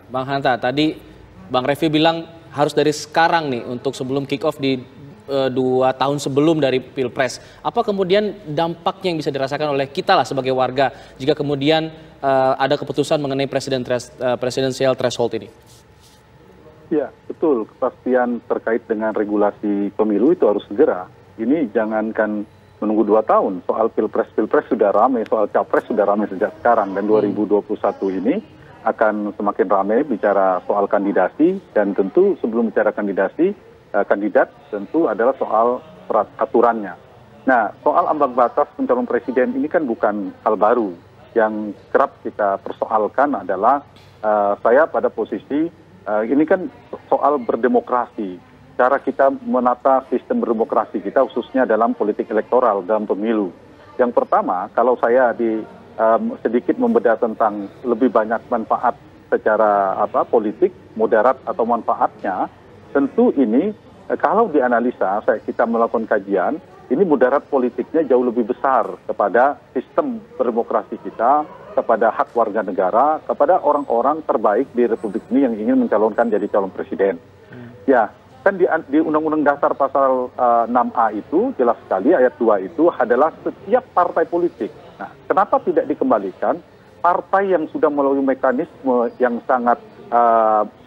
Bang Hanta, tadi Bang Refy bilang harus dari sekarang nih untuk sebelum kick off di 2 tahun sebelum dari Pilpres. Apa kemudian dampaknya yang bisa dirasakan oleh kita lah sebagai warga jika kemudian ada keputusan mengenai presidensial threshold ini? Ya, betul. Kepastian terkait dengan regulasi pemilu itu harus segera. Ini jangankan menunggu 2 tahun. Soal Pilpres sudah ramai, soal Capres sudah ramai sejak sekarang. Dan 2021 ini akan semakin ramai bicara soal kandidasi. Dan tentu sebelum bicara kandidasi, kandidat tentu adalah soal aturannya. Nah, soal ambang batas pencalon presiden ini kan bukan hal baru. Yang kerap kita persoalkan adalah saya pada posisi ini kan soal berdemokrasi, cara kita menata sistem berdemokrasi kita khususnya dalam politik elektoral, dalam pemilu. Yang pertama, kalau saya sedikit membedah tentang lebih banyak manfaat secara politik, moderat atau manfaatnya, tentu ini kalau dianalisa, kita melakukan kajian, ini mudarat politiknya jauh lebih besar kepada sistem berdemokrasi kita, kepada hak warga negara, kepada orang-orang terbaik di Republik ini yang ingin mencalonkan jadi calon presiden. Ya, kan di Undang-Undang Dasar pasal 6A itu jelas sekali ayat 2 itu adalah setiap partai politik. Nah, kenapa tidak dikembalikan partai yang sudah melalui mekanisme yang sangat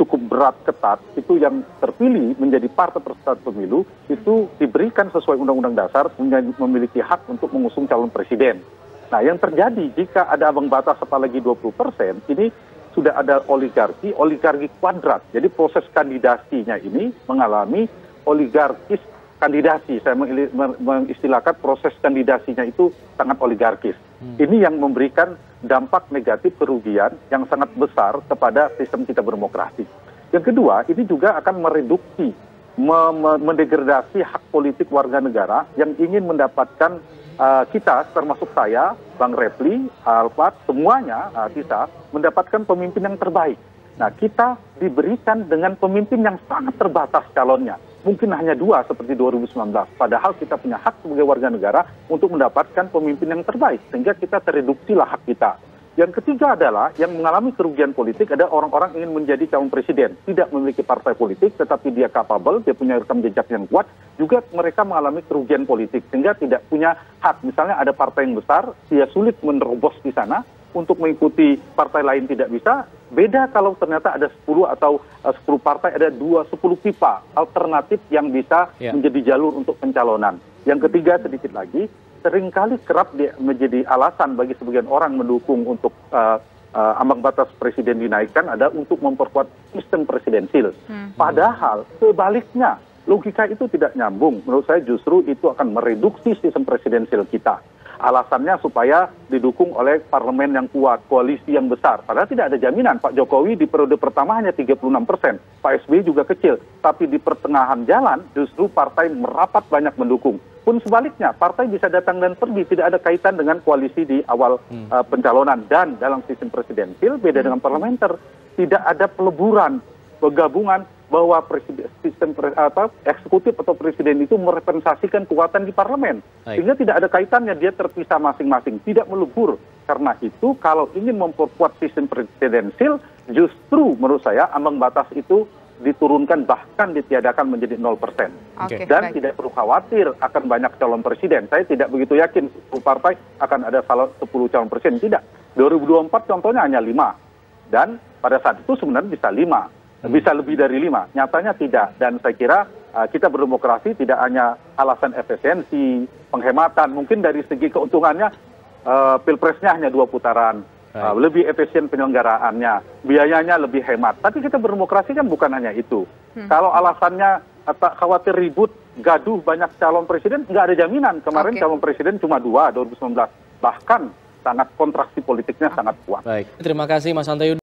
cukup berat ketat itu yang terpilih menjadi partai peserta pemilu itu diberikan sesuai Undang-Undang Dasar memiliki hak untuk mengusung calon presiden. Nah, yang terjadi jika ada ambang batas apalagi 20%, ini sudah ada oligarki kuadrat. Jadi proses kandidasinya ini mengalami oligarkis kandidasi. Saya mengistilahkan proses kandidasinya itu sangat oligarkis. Ini yang memberikan dampak negatif kerugian yang sangat besar kepada sistem kita berdemokrasi. Yang kedua, ini juga akan mereduksi, mendegradasi hak politik warga negara yang ingin mendapatkan kita, termasuk saya, Bang Refly, Alfat, semuanya kita mendapatkan pemimpin yang terbaik. Nah, kita diberikan dengan pemimpin yang sangat terbatas calonnya. Mungkin hanya 2 seperti 2019. Padahal kita punya hak sebagai warga negara untuk mendapatkan pemimpin yang terbaik. Sehingga kita tereduksilah hak kita. Yang ketiga adalah yang mengalami kerugian politik ada orang-orang ingin menjadi calon presiden. Tidak memiliki partai politik tetapi dia capable, dia punya rekam jejak yang kuat. Juga mereka mengalami kerugian politik sehingga tidak punya hak. Misalnya ada partai yang besar, dia sulit menerobos di sana. Untuk mengikuti partai lain tidak bisa. Beda kalau ternyata ada 10 atau 10 partai, ada 10 pipa alternatif yang bisa menjadi jalur untuk pencalonan. Yang ketiga sedikit lagi, seringkali kerap menjadi alasan bagi sebagian orang mendukung untuk ambang batas presiden dinaikkan ada untuk memperkuat sistem presidensil. Padahal sebaliknya, logika itu tidak nyambung. Menurut saya justru itu akan mereduksi sistem presidensil kita. Alasannya supaya didukung oleh parlemen yang kuat, koalisi yang besar. Padahal tidak ada jaminan. Pak Jokowi di periode pertama hanya 36%. Pak SBY juga kecil. Tapi di pertengahan jalan justru partai merapat banyak mendukung. Pun sebaliknya, partai bisa datang dan pergi. Tidak ada kaitan dengan koalisi di awal pencalonan. Dan dalam sistem presidensil, beda dengan parlementer. Tidak ada peleburan, penggabungan bahwa sistem eksekutif atau presiden itu merepresentasikan kekuatan di parlemen. Sehingga tidak ada kaitannya, dia terpisah masing-masing, tidak melebur. Karena itu kalau ingin memperkuat sistem presidensil, justru menurut saya ambang batas itu diturunkan bahkan ditiadakan menjadi 0%. Dan tidak perlu khawatir akan banyak calon presiden. Saya tidak begitu yakin 10 partai akan ada 10 calon presiden. Tidak. 2024 contohnya hanya 5. Dan pada saat itu sebenarnya bisa 5. Bisa lebih dari 5, nyatanya tidak. Dan saya kira kita berdemokrasi tidak hanya alasan efisiensi, penghematan, mungkin dari segi keuntungannya pilpresnya hanya 2 putaran, lebih efisien penyelenggaraannya, biayanya lebih hemat. Tapi kita berdemokrasi kan bukan hanya itu. Kalau alasannya khawatir ribut, gaduh banyak calon presiden, nggak ada jaminan. Kemarin calon presiden cuma 2, 2019. Bahkan sangat kontraksi politiknya sangat kuat. Baik, terima kasih Mas Hanta Yudi.